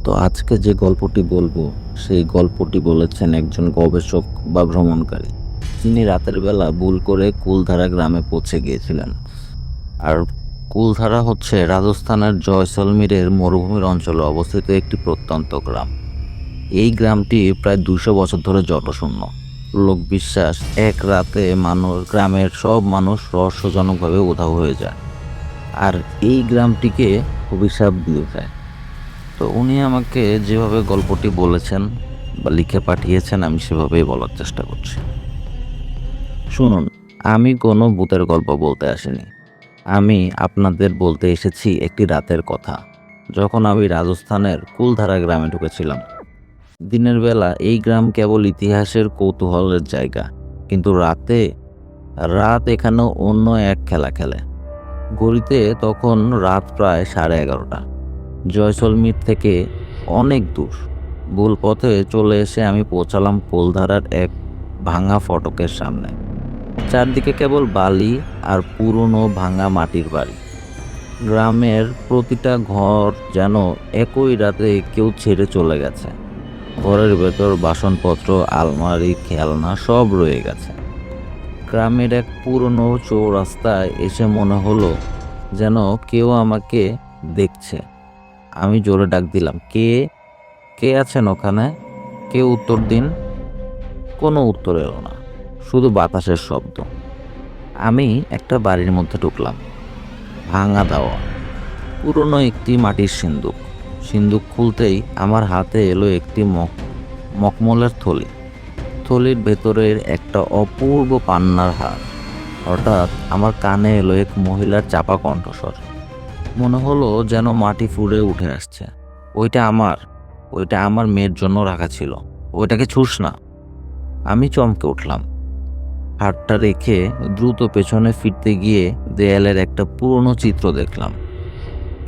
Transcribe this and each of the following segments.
তো আজকে যে গল্পটি বলবো সেই গল্পটি বলেছেন একজন গবেষক বা ভ্রমণকারী, যিনি রাতের বেলা ভুল করে কুলধারা গ্রামে পৌঁছে গিয়েছিলেন। আর কুলধারা হচ্ছে রাজস্থানের জয়সলমীরের মরুভূমির অঞ্চলে অবস্থিত একটি প্রত্যন্ত গ্রাম। এই গ্রামটি প্রায় 200 বছর ধরে জনশূন্য। লোকবিশ্বাস, এক রাতে গ্রামের সব মানুষ রহস্যজনকভাবে উধাও হয়ে যায়, আর এই গ্রামটিকে অভিশাপ দিয়েছে। তো উনি আমাকে যেভাবে গল্পটি বলেছেন বা লিখে পাঠিয়েছেন, আমি সেভাবেই বলার চেষ্টা করছি। শুনুন, আমি কোনো ভূতের গল্প বলতে আসিনি। আমি আপনাদের বলতে এসেছি একটি রাতের কথা, যখন আমি রাজস্থানের কুলধারা গ্রামে ঢুকেছিলাম। দিনের বেলা এই গ্রাম কেবল ইতিহাসের কৌতূহলের জায়গা, কিন্তু রাত এখানে অন্য এক খেলা খেলে। ঘড়িতে তখন রাত প্রায় 11:30। জয়সলমীর থেকে অনেক দূর। ভুল পথে চলে এসে আমি পৌঁছালাম কুলধারার এক ভাঙা ফটকের সামনে। চারদিকে কেবল বালি আর পুরনো ভাঙা মাটির বাড়ি। গ্রামের প্রতিটা ঘর যেন একই রাতে কেউ ছেড়ে চলে গেছে। ঘরের ভেতর বাসনপত্র, আলমারি, খেলনা সব রয়ে গেছে। গ্রামের এক পুরনো চৌরাস্তায় এসে মনে হলো যেন কেউ আমাকে দেখছে। আমি জোরে ডাক দিলাম, কে কে আছেন ওখানে? কেউ উত্তর দিন। কোনো উত্তর এলো না, শুধু বাতাসের শব্দ। আমি একটা বাড়ির মধ্যে ঢুকলাম। ভাঙা দেওয়া, পুরনো একটি মাটির সিন্দুক। সিন্দুক খুলতেই আমার হাতে এলো একটি মখমলের থলি। থলির ভেতরের একটা অপূর্ব পান্নার হার। হঠাৎ আমার কানে এলো এক মহিলার চাপা কণ্ঠস্বর। মনে হলো যেন মাটি ফুঁড়ে উঠে আসছে। ওইটা আমার মেয়ের জন্য রাখা ছিল, ওইটাকে ছুঁস না। আমি চমকে উঠলাম। হাতটা রেখে দ্রুত পেছনে ফিরতে গিয়ে দেয়ালের একটা পুরনো চিত্র দেখলাম।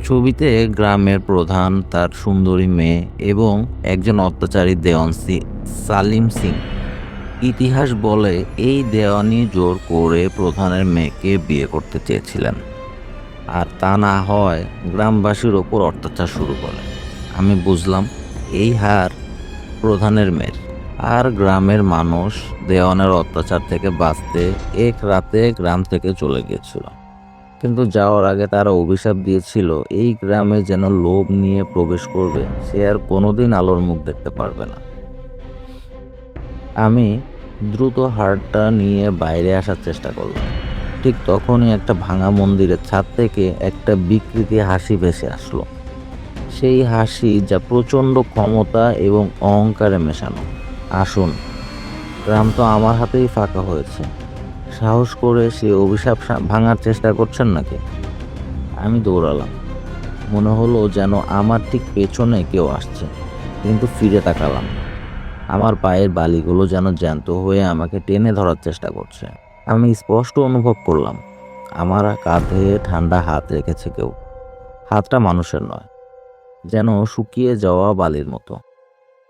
ছবিতে গ্রামের প্রধান, তার সুন্দরী মেয়ে এবং একজন অত্যাচারী দেওয়ান সালিম সিং। ইতিহাস বলে এই দেওয়ানি জোর করে প্রধানের মেয়েকে বিয়ে করতে চেয়েছিলেন, আর তা না হয় গ্রামবাসীর ওপর অত্যাচার শুরু করে। আমি বুঝলাম এই হার প্রধানের মেয়ের, আর গ্রামের মানুষ দেওয়ানের অত্যাচার থেকে বাঁচতে এক রাতে গ্রাম থেকে চলে গিয়েছিল। কিন্তু যাওয়ার আগে তারা অভিশাপ দিয়েছিল, এই গ্রামে যেন লোভ নিয়ে প্রবেশ করবে সে আর কোনোদিন আলোর মুখ দেখতে পারবে না। আমি দ্রুত হারটা নিয়ে বাইরে আসার চেষ্টা করলাম। ঠিক তখনই একটা ভাঙা মন্দিরের ছাদ থেকে একটা বিকৃতি হাসি ভেসে আসলো। সেই হাসি যা প্রচণ্ড ক্ষমতা এবং অহংকারে মেশানো। আসুন, গ্রাম তো আমার হাতেই ফাঁকা হয়েছে। সাহস করে সে অভিশাপ ভাঙার চেষ্টা করছেন নাকি? আমি দৌড়ালাম। মনে হলো যেন আমার ঠিক পেছনে কেউ আসছে, কিন্তু ফিরে তাকালাম। আমার পায়ের বালিগুলো যেন জ্যান্ত হয়ে আমাকে টেনে ধরার চেষ্টা করছে। আমি স্পষ্ট অনুভব করলাম আমার কাঁধে ঠান্ডা হাত রেখেছে কেউ। হাতটা মানুষের নয়, যেন শুকিয়ে যাওয়া বালির মতো।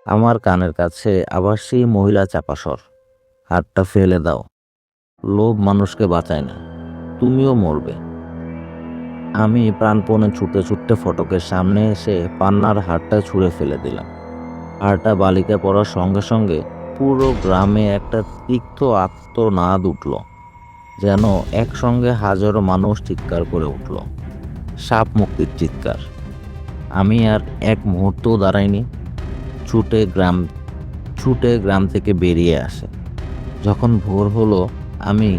আমার কানের কাছে আবার সেই মহিলা চাপা স্বর, হাতটা ফেলে দাও, লোভ মানুষকে বাঁচায় না, তুমিও মরবে। আমি প্রাণপণে ছুটে ছুটে ফটকের সামনে এসে পান্নার হারটা ছুঁড়ে ফেলে দিলাম। হারটা বালিতে পড়ার সঙ্গে সঙ্গে পুরো গ্রামে একটা তিক্ত আর্তনাদ উঠল, যেন একসঙ্গে হাজারো মানুষ চিৎকার করে উঠল। সাপ মুক্তির চিৎকার। আমি আর এক মুহূর্তও দাঁড়াইনি, ছুটে গ্রাম থেকে বেরিয়ে আসে। যখন ভোর হলো আমি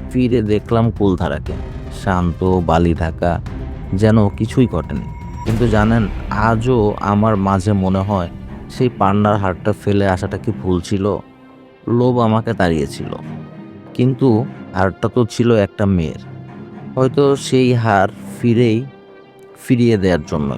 ফিরে দেখলাম কুলধারাকে, শান্ত, বালি ঢাকা, যেন কিছুই ঘটেনি। কিন্তু জানেন, আজও আমার মাঝে মনে হয় সেই পান্নার হারটা ফেলে আসাটা কি ভুল ছিল? লোভ আমাকে তাড়িয়েছিল, কিন্তু হারটা তো ছিল একটা মেয়ের। হয়তো সেই হার ফিরিয়ে দেওয়ার জন্য।